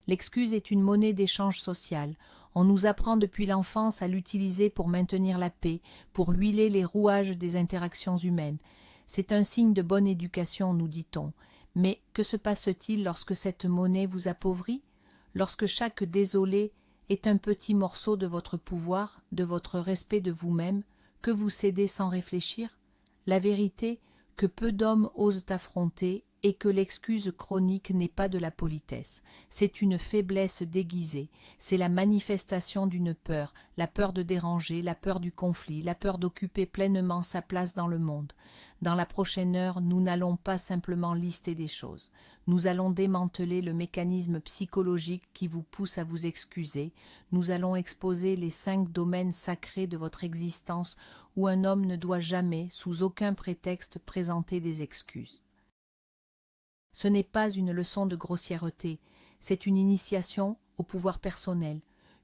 L'excuse est une monnaie d'échange social. On nous apprend depuis l'enfance à l'utiliser pour maintenir la paix, pour huiler les rouages des interactions humaines. C'est un signe de bonne éducation, nous dit-on. Mais que se passe-t-il lorsque cette monnaie vous appauvrit? Lorsque chaque désolé est un petit morceau de votre pouvoir, de votre respect de vous-même, que vous cédez sans réfléchir? La vérité, que peu d'hommes osent affronter, et que l'excuse chronique n'est pas de la politesse. C'est une faiblesse déguisée, c'est la manifestation d'une peur, la peur de déranger, la peur du conflit, la peur d'occuper pleinement sa place dans le monde. Dans la prochaine heure, nous n'allons pas simplement lister des choses. Nous allons démanteler le mécanisme psychologique qui vous pousse à vous excuser. Nous allons exposer les 5 domaines sacrés de votre existence où un homme ne doit jamais, sous aucun prétexte, présenter des excuses. Ce n'est pas une leçon de grossièreté, c'est une initiation au pouvoir personnel,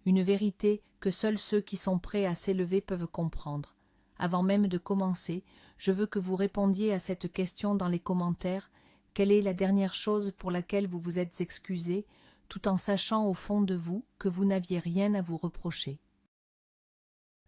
une vérité que seuls ceux qui sont prêts à s'élever peuvent comprendre. Avant même de commencer, je veux que vous répondiez à cette question dans les commentaires. Quelle est la dernière chose pour laquelle vous vous êtes excusé, tout en sachant au fond de vous que vous n'aviez rien à vous reprocher?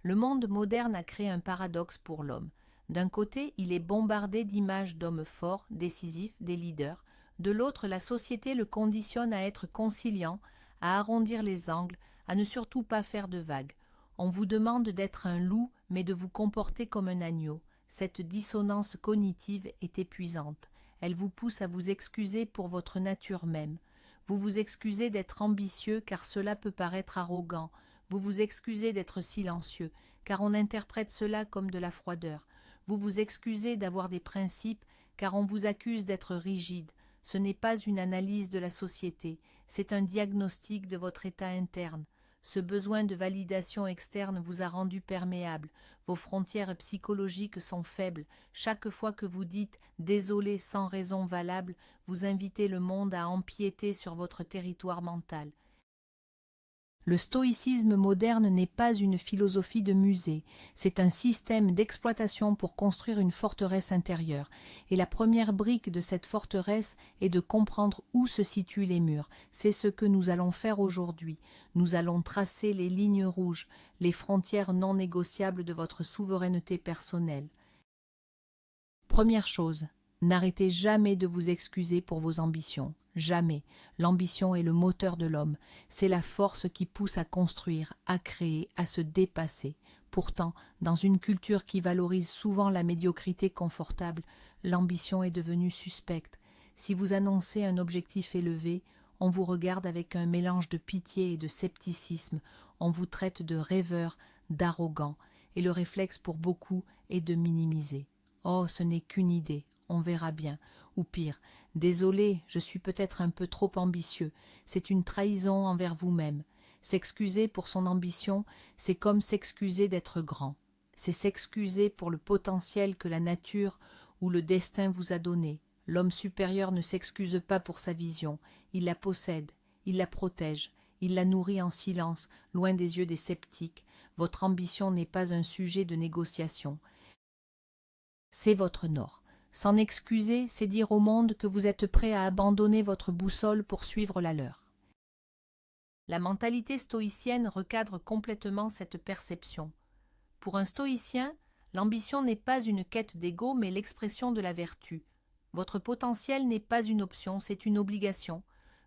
Le monde moderne a créé un paradoxe pour l'homme. D'un côté, il est bombardé d'images d'hommes forts, décisifs, des leaders. De l'autre, la société le conditionne à être conciliant, à arrondir les angles, à ne surtout pas faire de vagues. On vous demande d'être un loup, mais de vous comporter comme un agneau. Cette dissonance cognitive est épuisante. Elle vous pousse à vous excuser pour votre nature même. Vous vous excusez d'être ambitieux car cela peut paraître arrogant. Vous vous excusez d'être silencieux car on interprète cela comme de la froideur. Vous vous excusez d'avoir des principes car on vous accuse d'être rigide. Ce n'est pas une analyse de la société, c'est un diagnostic de votre état interne. Ce besoin de validation externe vous a rendu perméable. Vos frontières psychologiques sont faibles. Chaque fois que vous dites « désolé » sans raison valable, vous invitez le monde à empiéter sur votre territoire mental. Le stoïcisme moderne n'est pas une philosophie de musée, c'est un système d'exploitation pour construire une forteresse intérieure. Et la première brique de cette forteresse est de comprendre où se situent les murs. C'est ce que nous allons faire aujourd'hui. Nous allons tracer les lignes rouges, les frontières non négociables de votre souveraineté personnelle. Première chose, n'arrêtez jamais de vous excuser pour vos ambitions. Jamais. L'ambition est le moteur de l'homme. C'est la force qui pousse à construire, à créer, à se dépasser. Pourtant, dans une culture qui valorise souvent la médiocrité confortable, l'ambition est devenue suspecte. Si vous annoncez un objectif élevé, on vous regarde avec un mélange de pitié et de scepticisme. On vous traite de rêveur, d'arrogant. Et le réflexe pour beaucoup est de minimiser. Oh, ce n'est qu'une idée, on verra bien. Ou pire, désolé, je suis peut-être un peu trop ambitieux. C'est une trahison envers vous-même. S'excuser pour son ambition, c'est comme s'excuser d'être grand. C'est s'excuser pour le potentiel que la nature ou le destin vous a donné. L'homme supérieur ne s'excuse pas pour sa vision. Il la possède, il la protège, il la nourrit en silence, loin des yeux des sceptiques. Votre ambition n'est pas un sujet de négociation. C'est votre nord. S'en excuser, c'est dire au monde que vous êtes prêt à abandonner votre boussole pour suivre la leur. La mentalité stoïcienne recadre complètement cette perception. Pour un stoïcien, l'ambition n'est pas une quête d'ego, mais l'expression de la vertu. Votre potentiel n'est pas une option, c'est une obligation.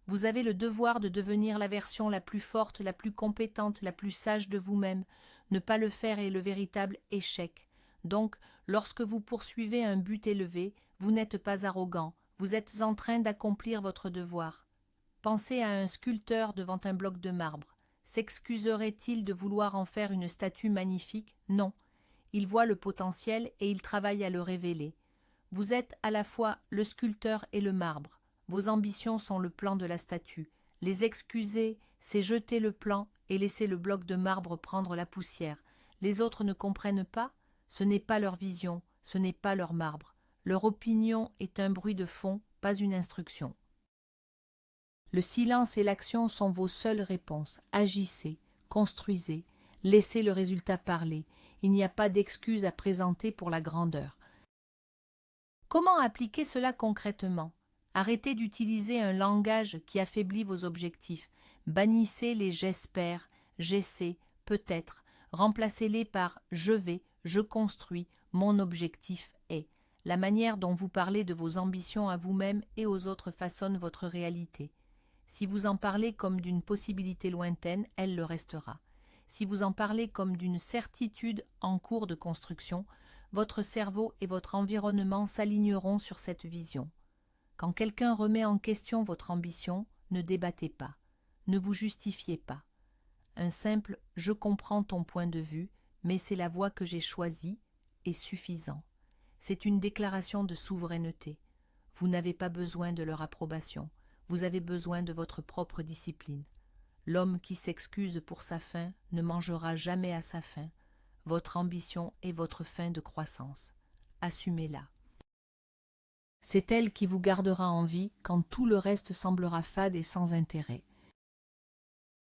Vous avez le devoir de devenir la version la plus forte, la plus compétente, la plus sage de vous-même. Ne pas le faire est le véritable échec. Donc, lorsque vous poursuivez un but élevé, vous n'êtes pas arrogant, vous êtes en train d'accomplir votre devoir. Pensez à un sculpteur devant un bloc de marbre. S'excuserait-il de vouloir en faire une statue magnifique? Non. Il voit le potentiel et il travaille à le révéler. Vous êtes à la fois le sculpteur et le marbre. Vos ambitions sont le plan de la statue. Les excuser, c'est jeter le plan et laisser le bloc de marbre prendre la poussière. Les autres ne comprennent pas? Ce n'est pas leur vision, ce n'est pas leur marbre. Leur opinion est un bruit de fond, pas une instruction. Le silence et l'action sont vos seules réponses. Agissez, construisez, laissez le résultat parler. Il n'y a pas d'excuse à présenter pour la grandeur. Comment appliquer cela concrètement? Arrêtez d'utiliser un langage qui affaiblit vos objectifs. Bannissez les j'espère, j'essaie, peut-être. Remplacez-les par je vais, je construis, mon objectif est. La manière dont vous parlez de vos ambitions à vous-même et aux autres façonne votre réalité. Si vous en parlez comme d'une possibilité lointaine, elle le restera. Si vous en parlez comme d'une certitude en cours de construction, votre cerveau et votre environnement s'aligneront sur cette vision. Quand quelqu'un remet en question votre ambition, ne débattez pas, ne vous justifiez pas. Un simple « je comprends ton point de vue, mais c'est la voie que j'ai choisie » est suffisant. C'est une déclaration de souveraineté. Vous n'avez pas besoin de leur approbation, vous avez besoin de votre propre discipline. L'homme qui s'excuse pour sa faim ne mangera jamais à sa faim. Votre ambition est votre fin de croissance. Assumez-la. C'est elle qui vous gardera en vie quand tout le reste semblera fade et sans intérêt.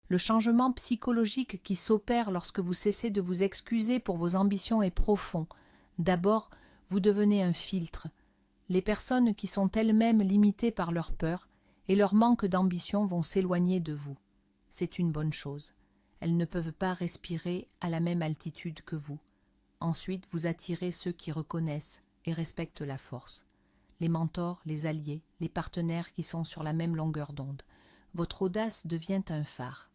Le changement psychologique qui s'opère lorsque vous cessez de vous excuser pour vos ambitions est profond. D'abord, vous devenez un filtre. Les personnes qui sont elles-mêmes limitées par leur peur et leur manque d'ambition vont s'éloigner de vous. C'est une bonne chose. Elles ne peuvent pas respirer à la même altitude que vous. Ensuite, vous attirez ceux qui reconnaissent et respectent la force. Les mentors, les alliés, les partenaires qui sont sur la même longueur d'onde. Votre audace devient un phare.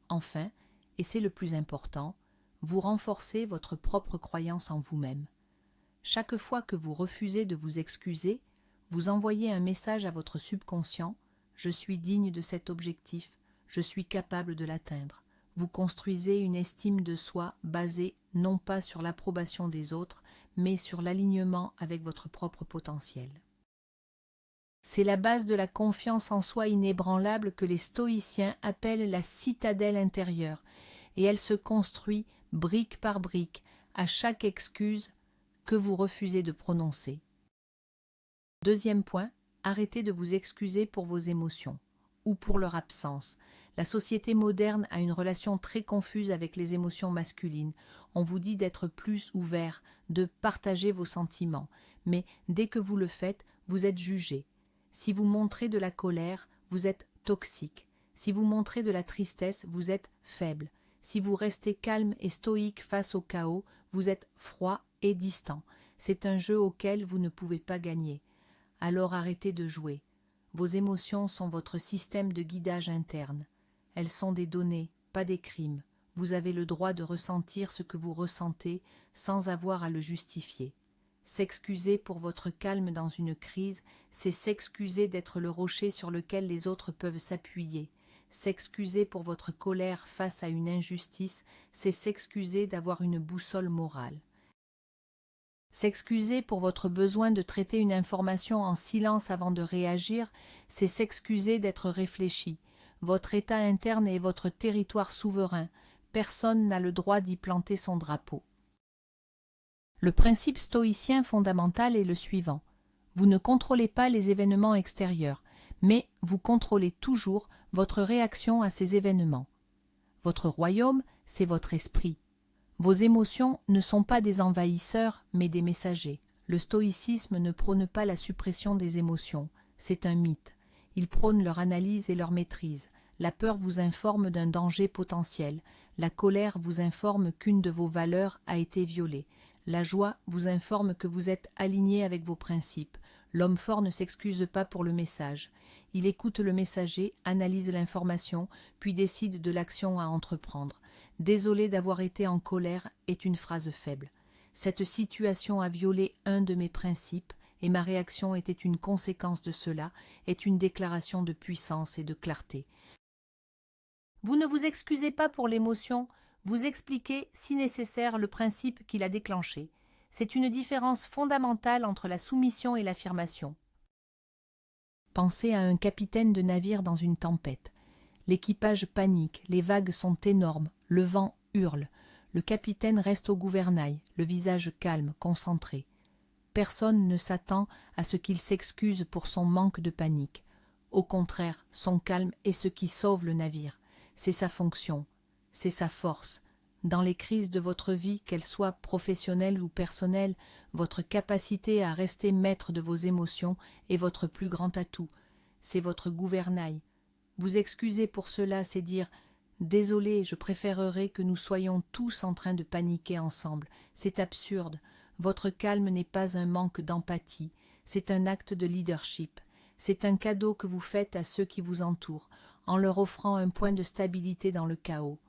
Enfin, et c'est le plus important, vous renforcez votre propre croyance en vous-même. Chaque fois que vous refusez de vous excuser, vous envoyez un message à votre subconscient « Je suis digne de cet objectif, je suis capable de l'atteindre ». Vous construisez une estime de soi basée non pas sur l'approbation des autres, mais sur l'alignement avec votre propre potentiel. C'est la base de la confiance en soi inébranlable que les stoïciens appellent la citadelle intérieure, et elle se construit brique par brique à chaque excuse que vous refusez de prononcer. Deuxième point, arrêtez de vous excuser pour vos émotions ou pour leur absence. La société moderne a une relation très confuse avec les émotions masculines. On vous dit d'être plus ouvert, de partager vos sentiments, mais dès que vous le faites, vous êtes jugé. Si vous montrez de la colère, vous êtes toxique. Si vous montrez de la tristesse, vous êtes faible. Si vous restez calme et stoïque face au chaos, vous êtes froid et distant. C'est un jeu auquel vous ne pouvez pas gagner. Alors arrêtez de jouer. Vos émotions sont votre système de guidage interne. Elles sont des données, pas des crimes. Vous avez le droit de ressentir ce que vous ressentez sans avoir à le justifier. S'excuser pour votre calme dans une crise, c'est s'excuser d'être le rocher sur lequel les autres peuvent s'appuyer. S'excuser pour votre colère face à une injustice, c'est s'excuser d'avoir une boussole morale. S'excuser pour votre besoin de traiter une information en silence avant de réagir, c'est s'excuser d'être réfléchi. Votre état interne est votre territoire souverain. Personne n'a le droit d'y planter son drapeau. Le principe stoïcien fondamental est le suivant. Vous ne contrôlez pas les événements extérieurs, mais vous contrôlez toujours votre réaction à ces événements. Votre royaume, c'est votre esprit. Vos émotions ne sont pas des envahisseurs, mais des messagers. Le stoïcisme ne prône pas la suppression des émotions, c'est un mythe. Il prône leur analyse et leur maîtrise. La peur vous informe d'un danger potentiel. La colère vous informe qu'une de vos valeurs a été violée. La joie vous informe que vous êtes aligné avec vos principes. L'homme fort ne s'excuse pas pour le message. Il écoute le messager, analyse l'information, puis décide de l'action à entreprendre. « Désolé d'avoir été en colère » est une phrase faible. Cette situation a violé un de mes principes et ma réaction était une conséquence de cela, est une déclaration de puissance et de clarté. Vous ne vous excusez pas pour l'émotion, vous expliquez, si nécessaire, le principe qui l'a déclenché. C'est une différence fondamentale entre la soumission et l'affirmation. Pensez à un capitaine de navire dans une tempête. L'équipage panique, les vagues sont énormes, le vent hurle. Le capitaine reste au gouvernail, le visage calme, concentré. Personne ne s'attend à ce qu'il s'excuse pour son manque de panique. Au contraire, son calme est ce qui sauve le navire. C'est sa fonction, c'est sa force. Dans les crises de votre vie, qu'elles soient professionnelles ou personnelles, votre capacité à rester maître de vos émotions est votre plus grand atout. C'est votre gouvernail. Vous excuser pour cela, c'est dire « Désolé, je préférerais que nous soyons tous en train de paniquer ensemble. C'est absurde. Votre calme n'est pas un manque d'empathie. C'est un acte de leadership. C'est un cadeau que vous faites à ceux qui vous entourent, en leur offrant un point de stabilité dans le chaos.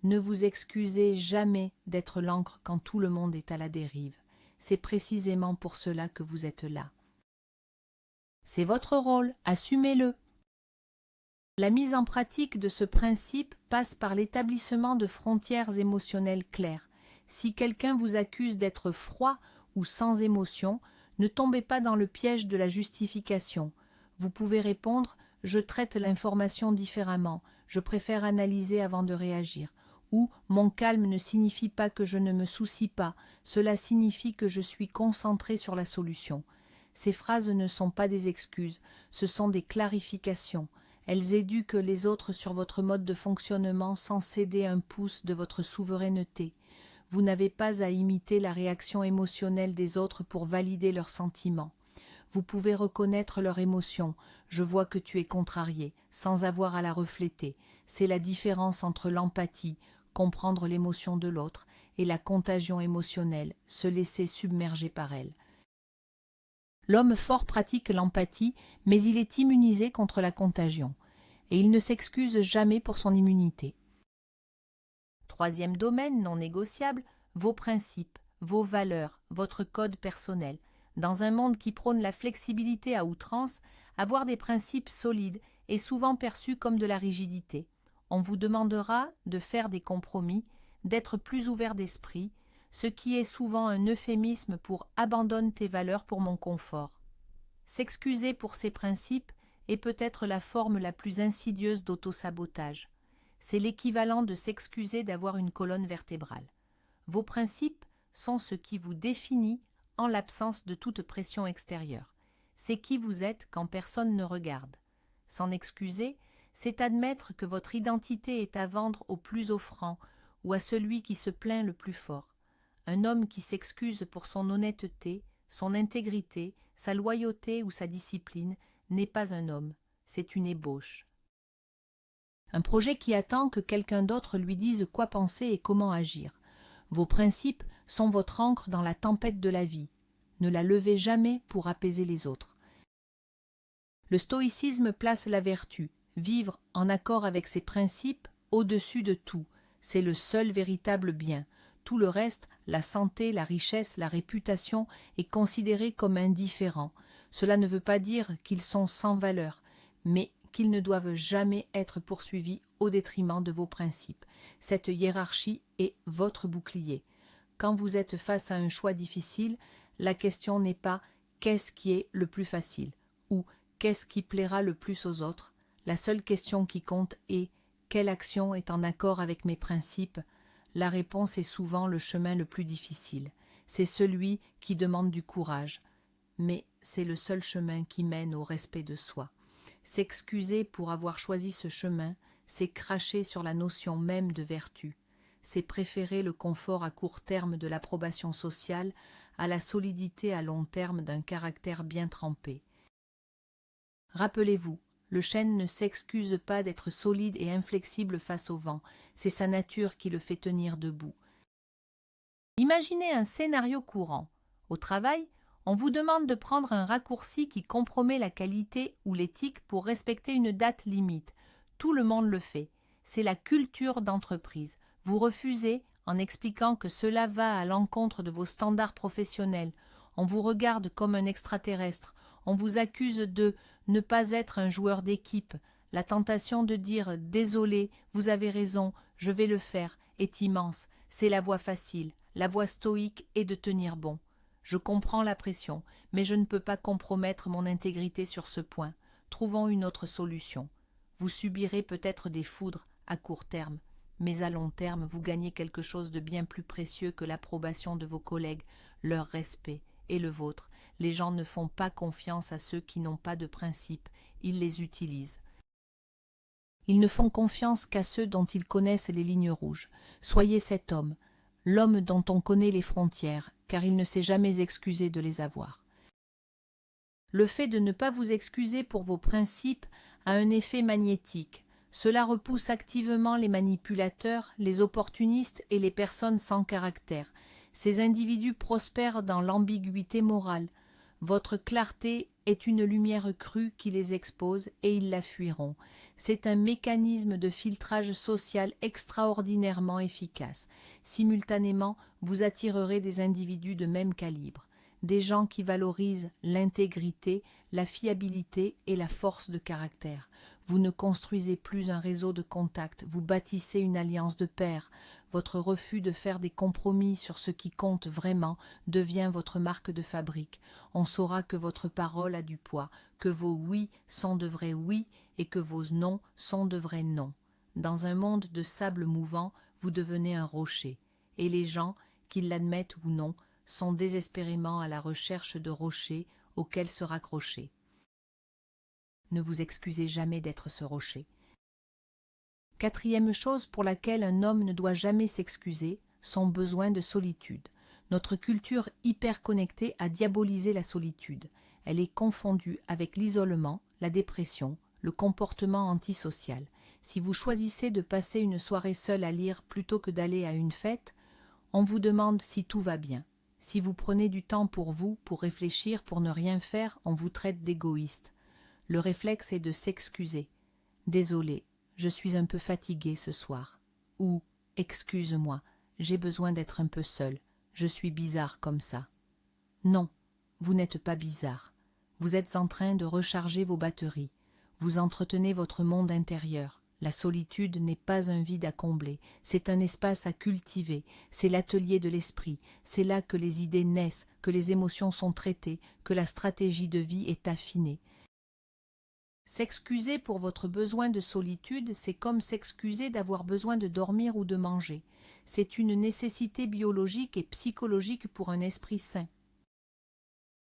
Ne vous excusez jamais d'être l'encre quand tout le monde est à la dérive. C'est précisément pour cela que vous êtes là. C'est votre rôle, assumez-le. La mise en pratique de ce principe passe par l'établissement de frontières émotionnelles claires. Si quelqu'un vous accuse d'être froid ou sans émotion, ne tombez pas dans le piège de la justification. Vous pouvez répondre « Je traite l'information différemment, je préfère analyser avant de réagir » ou « Mon calme ne signifie pas que je ne me soucie pas, cela signifie que je suis concentré sur la solution ». Ces phrases ne sont pas des excuses, ce sont des clarifications. Elles éduquent les autres sur votre mode de fonctionnement sans céder un pouce de votre souveraineté. Vous n'avez pas à imiter la réaction émotionnelle des autres pour valider leurs sentiments. Vous pouvez reconnaître leur émotion. Je vois que tu es contrarié, sans avoir à la refléter. C'est la différence entre l'empathie, comprendre l'émotion de l'autre, et la contagion émotionnelle, se laisser submerger par elle. L'homme fort pratique l'empathie, mais il est immunisé contre la contagion, et il ne s'excuse jamais pour son immunité. Troisième domaine non négociable, vos principes, vos valeurs, votre code personnel. Dans un monde qui prône la flexibilité à outrance, avoir des principes solides est souvent perçu comme de la rigidité. On vous demandera de faire des compromis, d'être plus ouvert d'esprit, ce qui est souvent un euphémisme pour « abandonne tes valeurs pour mon confort ». S'excuser pour ces principes est peut-être la forme la plus insidieuse d'autosabotage. C'est l'équivalent de s'excuser d'avoir une colonne vertébrale. Vos principes sont ce qui vous définit en l'absence de toute pression extérieure. C'est qui vous êtes quand personne ne regarde. S'en excuser, c'est admettre que votre identité est à vendre au plus offrant ou à celui qui se plaint le plus fort. Un homme qui s'excuse pour son honnêteté, son intégrité, sa loyauté ou sa discipline n'est pas un homme, c'est une ébauche. Un projet qui attend que quelqu'un d'autre lui dise quoi penser et comment agir. Vos principes sont votre ancre dans la tempête de la vie. Ne la levez jamais pour apaiser les autres. Le stoïcisme place la vertu, vivre en accord avec ses principes, au-dessus de tout. C'est le seul véritable bien. Tout le reste, la santé, la richesse, la réputation, est considéré comme indifférent. Cela ne veut pas dire qu'ils sont sans valeur, mais qu'ils ne doivent jamais être poursuivis au détriment de vos principes. Cette hiérarchie est votre bouclier. Quand vous êtes face à un choix difficile, la question n'est pas « qu'est-ce qui est le plus facile ?» ou « qu'est-ce qui plaira le plus aux autres ?» La seule question qui compte est « quelle action est en accord avec mes principes ?» La réponse est souvent le chemin le plus difficile. C'est celui qui demande du courage. Mais c'est le seul chemin qui mène au respect de soi. S'excuser pour avoir choisi ce chemin, c'est cracher sur la notion même de vertu. C'est préférer le confort à court terme de l'approbation sociale à la solidité à long terme d'un caractère bien trempé. Rappelez-vous, le chêne ne s'excuse pas d'être solide et inflexible face au vent, c'est sa nature qui le fait tenir debout. Imaginez un scénario courant. Au travail, on vous demande de prendre un raccourci qui compromet la qualité ou l'éthique pour respecter une date limite. Tout le monde le fait. C'est la culture d'entreprise. Vous refusez en expliquant que cela va à l'encontre de vos standards professionnels. On vous regarde comme un extraterrestre. On vous accuse de ne pas être un joueur d'équipe. La tentation de dire « Désolé, vous avez raison, je vais le faire » est immense. C'est la voie facile, la voie stoïque est de tenir bon. Je comprends la pression, mais je ne peux pas compromettre mon intégrité sur ce point. Trouvons une autre solution. Vous subirez peut-être des foudres à court terme, mais à long terme, vous gagnez quelque chose de bien plus précieux que l'approbation de vos collègues, leur respect et le vôtre. Les gens ne font pas confiance à ceux qui n'ont pas de principes, ils les utilisent. Ils ne font confiance qu'à ceux dont ils connaissent les lignes rouges. Soyez cet homme, l'homme dont on connaît les frontières, car il ne s'est jamais excusé de les avoir. Le fait de ne pas vous excuser pour vos principes a un effet magnétique. Cela repousse activement les manipulateurs, les opportunistes et les personnes sans caractère. Ces individus prospèrent dans l'ambiguïté morale. Votre clarté est une lumière crue qui les expose et ils la fuiront. C'est un mécanisme de filtrage social extraordinairement efficace. Simultanément, vous attirerez des individus de même calibre, des gens qui valorisent l'intégrité, la fiabilité et la force de caractère. Vous ne construisez plus un réseau de contacts, vous bâtissez une alliance de pairs. Votre refus de faire des compromis sur ce qui compte vraiment devient votre marque de fabrique. On saura que votre parole a du poids, que vos oui sont de vrais oui et que vos non sont de vrais non. Dans un monde de sable mouvant, vous devenez un rocher, et les gens, qu'ils l'admettent ou non, sont désespérément à la recherche de rochers auxquels se raccrocher. Ne vous excusez jamais d'être ce rocher. Quatrième chose pour laquelle un homme ne doit jamais s'excuser, son besoin de solitude. Notre culture hyper connectée a diabolisé la solitude. Elle est confondue avec l'isolement, la dépression, le comportement antisocial. Si vous choisissez de passer une soirée seule à lire plutôt que d'aller à une fête, on vous demande si tout va bien. Si vous prenez du temps pour vous, pour réfléchir, pour ne rien faire, on vous traite d'égoïste. Le réflexe est de s'excuser. Désolé, je suis un peu fatigué ce soir. Ou excuse-moi, j'ai besoin d'être un peu seul. Je suis bizarre comme ça. Non, vous n'êtes pas bizarre. Vous êtes en train de recharger vos batteries. Vous entretenez votre monde intérieur. La solitude n'est pas un vide à combler, c'est un espace à cultiver, c'est l'atelier de l'esprit, c'est là que les idées naissent, que les émotions sont traitées, que la stratégie de vie est affinée. S'excuser pour votre besoin de solitude, c'est comme s'excuser d'avoir besoin de dormir ou de manger. C'est une nécessité biologique et psychologique pour un esprit sain.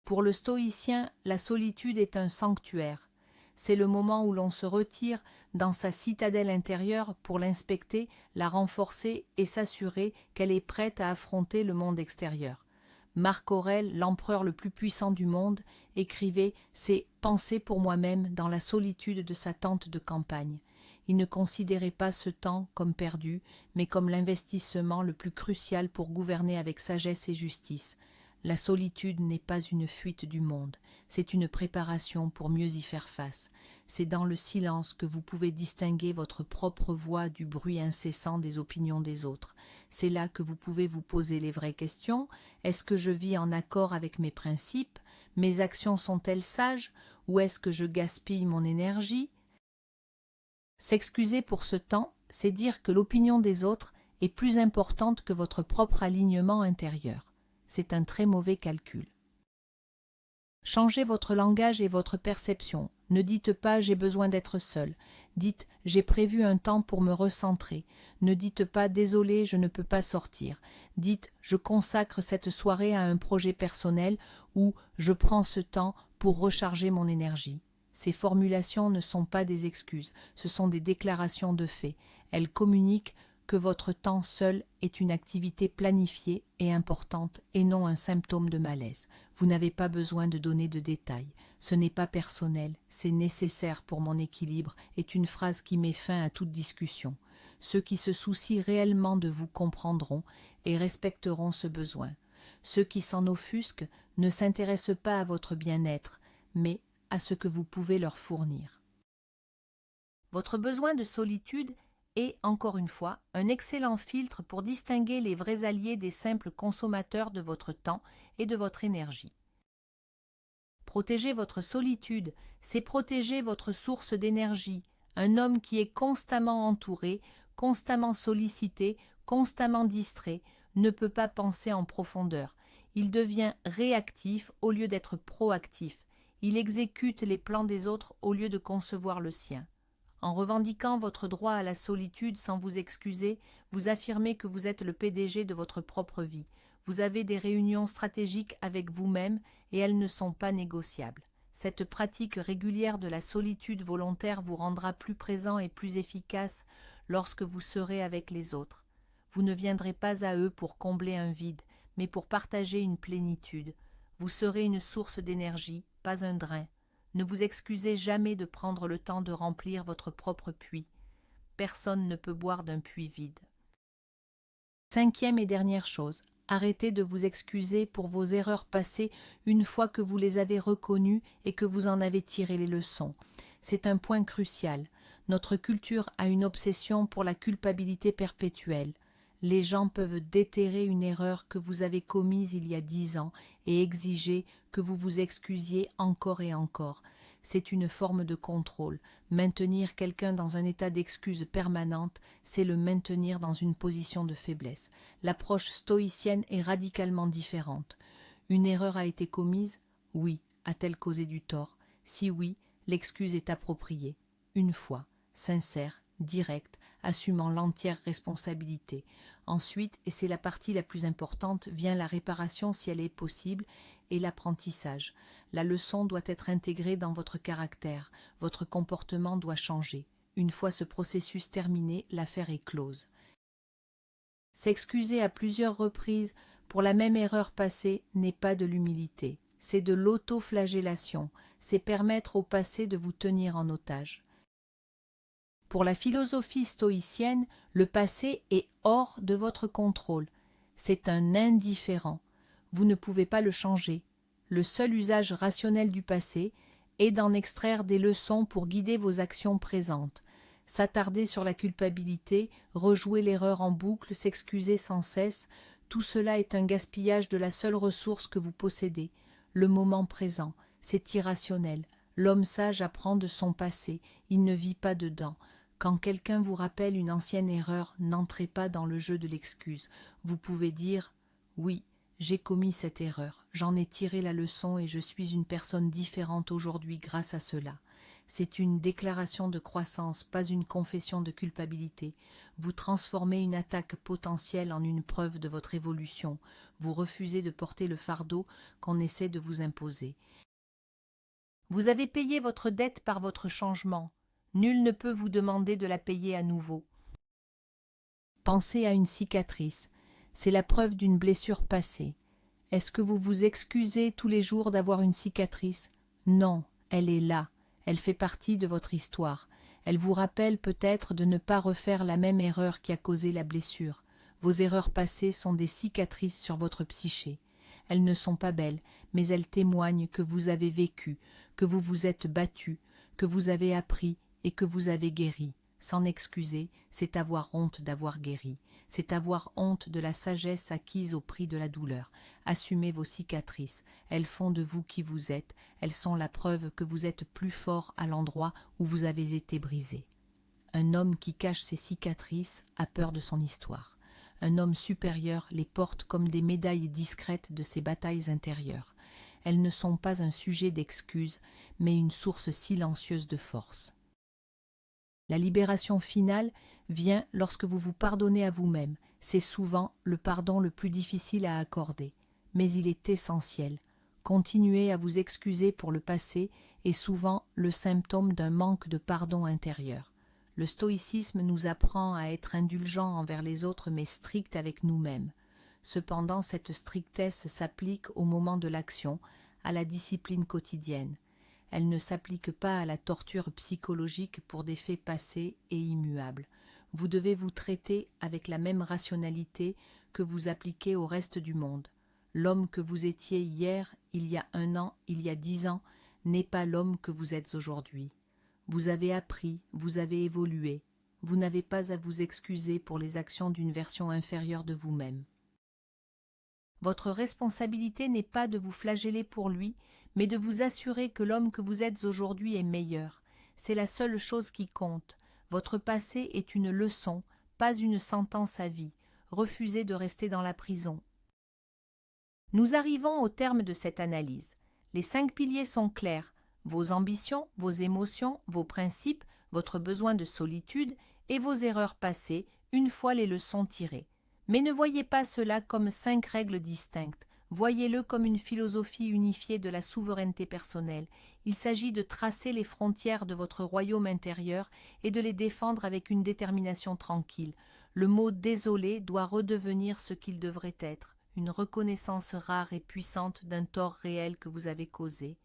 Pour le stoïcien, la solitude est un sanctuaire. C'est le moment où l'on se retire dans sa citadelle intérieure pour l'inspecter, la renforcer et s'assurer qu'elle est prête à affronter le monde extérieur. Marc Aurèle, l'empereur le plus puissant du monde, écrivait ses « pensées pour moi-même » dans la solitude de sa tente de campagne. Il ne considérait pas ce temps comme perdu, mais comme l'investissement le plus crucial pour gouverner avec sagesse et justice. La solitude n'est pas une fuite du monde, c'est une préparation pour mieux y faire face. C'est dans le silence que vous pouvez distinguer votre propre voix du bruit incessant des opinions des autres. C'est là que vous pouvez vous poser les vraies questions. Est-ce que je vis en accord avec mes principes? Mes actions sont-elles sages? Ou est-ce que je gaspille mon énergie? S'excuser pour ce temps, c'est dire que l'opinion des autres est plus importante que votre propre alignement intérieur. C'est un très mauvais calcul. Changez votre langage et votre perception. Ne dites pas « j'ai besoin d'être seul ». Dites « j'ai prévu un temps pour me recentrer ». Ne dites pas « désolé, je ne peux pas sortir ». Dites « je consacre cette soirée à un projet personnel » ou « je prends ce temps pour recharger mon énergie ». Ces formulations ne sont pas des excuses, ce sont des déclarations de fait. Elles communiquent que votre temps seul est une activité planifiée et importante et non un symptôme de malaise. Vous n'avez pas besoin de donner de détails. Ce n'est pas personnel, c'est nécessaire pour mon équilibre, est une phrase qui met fin à toute discussion. Ceux qui se soucient réellement de vous comprendront et respecteront ce besoin. Ceux qui s'en offusquent ne s'intéressent pas à votre bien-être, mais à ce que vous pouvez leur fournir. Votre besoin de solitude est, encore une fois, un excellent filtre pour distinguer les vrais alliés des simples consommateurs de votre temps et de votre énergie. Protéger votre solitude, c'est protéger votre source d'énergie. Un homme qui est constamment entouré, constamment sollicité, constamment distrait, ne peut pas penser en profondeur. Il devient réactif au lieu d'être proactif. Il exécute les plans des autres au lieu de concevoir le sien. En revendiquant votre droit à la solitude sans vous excuser, vous affirmez que vous êtes le PDG de votre propre vie. Vous avez des réunions stratégiques avec vous-même et elles ne sont pas négociables. Cette pratique régulière de la solitude volontaire vous rendra plus présent et plus efficace lorsque vous serez avec les autres. Vous ne viendrez pas à eux pour combler un vide, mais pour partager une plénitude. Vous serez une source d'énergie, pas un drain. Ne vous excusez jamais de prendre le temps de remplir votre propre puits. Personne ne peut boire d'un puits vide. Cinquième et dernière chose, arrêtez de vous excuser pour vos erreurs passées une fois que vous les avez reconnues et que vous en avez tiré les leçons. C'est un point crucial. Notre culture a une obsession pour la culpabilité perpétuelle. Les gens peuvent déterrer une erreur que vous avez commise il y a 10 ans et exiger que vous vous excusiez encore et encore. C'est une forme de contrôle. Maintenir quelqu'un dans un état d'excuse permanente, c'est le maintenir dans une position de faiblesse. L'approche stoïcienne est radicalement différente. Une erreur a été commise? Oui. A-t-elle causé du tort? Si oui, l'excuse est appropriée. Une fois, sincère, directe, assumant l'entière responsabilité. Ensuite, et c'est la partie la plus importante, vient la réparation si elle est possible et l'apprentissage. La leçon doit être intégrée dans votre caractère, votre comportement doit changer. Une fois ce processus terminé, l'affaire est close. S'excuser à plusieurs reprises pour la même erreur passée n'est pas de l'humilité, c'est de l'autoflagellation, c'est permettre au passé de vous tenir en otage. Pour la philosophie stoïcienne, le passé est hors de votre contrôle. C'est un indifférent. Vous ne pouvez pas le changer. Le seul usage rationnel du passé est d'en extraire des leçons pour guider vos actions présentes. S'attarder sur la culpabilité, rejouer l'erreur en boucle, s'excuser sans cesse, tout cela est un gaspillage de la seule ressource que vous possédez, le moment présent. C'est irrationnel. L'homme sage apprend de son passé, il ne vit pas dedans. Quand quelqu'un vous rappelle une ancienne erreur, n'entrez pas dans le jeu de l'excuse. Vous pouvez dire « Oui, j'ai commis cette erreur, j'en ai tiré la leçon et je suis une personne différente aujourd'hui grâce à cela. » C'est une déclaration de croissance, pas une confession de culpabilité. Vous transformez une attaque potentielle en une preuve de votre évolution. Vous refusez de porter le fardeau qu'on essaie de vous imposer. Vous avez payé votre dette par votre changement. Nul ne peut vous demander de la payer à nouveau. Pensez à une cicatrice. C'est la preuve d'une blessure passée. Est-ce que vous vous excusez tous les jours d'avoir une cicatrice? Non, elle est là. Elle fait partie de votre histoire. Elle vous rappelle peut-être de ne pas refaire la même erreur qui a causé la blessure. Vos erreurs passées sont des cicatrices sur votre psyché. Elles ne sont pas belles, mais elles témoignent que vous avez vécu, que vous vous êtes battu, que vous avez appris et que vous avez guéri. S'en excuser, c'est avoir honte d'avoir guéri. C'est avoir honte de la sagesse acquise au prix de la douleur. Assumez vos cicatrices. Elles font de vous qui vous êtes. Elles sont la preuve que vous êtes plus fort à l'endroit où vous avez été brisé. Un homme qui cache ses cicatrices a peur de son histoire. Un homme supérieur les porte comme des médailles discrètes de ses batailles intérieures. Elles ne sont pas un sujet d'excuse, mais une source silencieuse de force. La libération finale vient lorsque vous vous pardonnez à vous-même. C'est souvent le pardon le plus difficile à accorder, mais il est essentiel. Continuer à vous excuser pour le passé est souvent le symptôme d'un manque de pardon intérieur. Le stoïcisme nous apprend à être indulgents envers les autres mais stricts avec nous-mêmes. Cependant, cette strictesse s'applique au moment de l'action, à la discipline quotidienne. Elle ne s'applique pas à la torture psychologique pour des faits passés et immuables. Vous devez vous traiter avec la même rationalité que vous appliquez au reste du monde. L'homme que vous étiez hier, il y a 1 an, il y a 10 ans, n'est pas l'homme que vous êtes aujourd'hui. Vous avez appris, vous avez évolué. Vous n'avez pas à vous excuser pour les actions d'une version inférieure de vous-même. Votre responsabilité n'est pas de vous flageller pour lui, mais de vous assurer que l'homme que vous êtes aujourd'hui est meilleur. C'est la seule chose qui compte. Votre passé est une leçon, pas une sentence à vie. Refusez de rester dans la prison. Nous arrivons au terme de cette analyse. Les 5 piliers sont clairs. Vos ambitions, vos émotions, vos principes, votre besoin de solitude et vos erreurs passées, une fois les leçons tirées. Mais ne voyez pas cela comme 5 règles distinctes. Voyez-le comme une philosophie unifiée de la souveraineté personnelle. Il s'agit de tracer les frontières de votre royaume intérieur et de les défendre avec une détermination tranquille. Le mot « désolé » doit redevenir ce qu'il devrait être, une reconnaissance rare et puissante d'un tort réel que vous avez causé.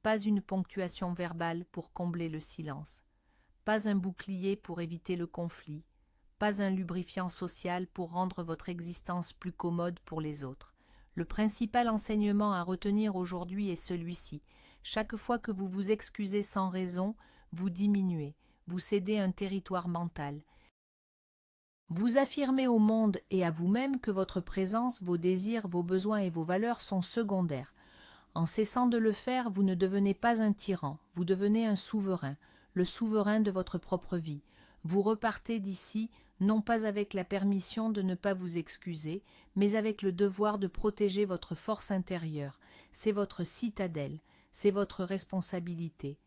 Pas une ponctuation verbale pour combler le silence. Pas un bouclier pour éviter le conflit. Pas un lubrifiant social pour rendre votre existence plus commode pour les autres. Le principal enseignement à retenir aujourd'hui est celui-ci. Chaque fois que vous vous excusez sans raison, vous diminuez, vous cédez un territoire mental. Vous affirmez au monde et à vous-même que votre présence, vos désirs, vos besoins et vos valeurs sont secondaires. En cessant de le faire, vous ne devenez pas un tyran, vous devenez un souverain, le souverain de votre propre vie. Vous repartez d'ici, non pas avec la permission de ne pas vous excuser, mais avec le devoir de protéger votre force intérieure. C'est votre citadelle, c'est votre responsabilité.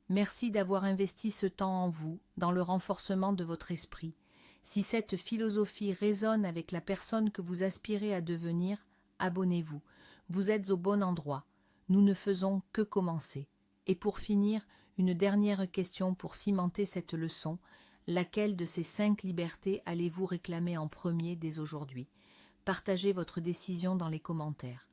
Merci d'avoir investi ce temps en vous, dans le renforcement de votre esprit. Si cette philosophie résonne avec la personne que vous aspirez à devenir, abonnez-vous. Vous êtes au bon endroit. Nous ne faisons que commencer. Et pour finir, une dernière question pour cimenter cette leçon. Laquelle de ces 5 libertés allez-vous réclamer en premier dès aujourd'hui? Partagez votre décision dans les commentaires.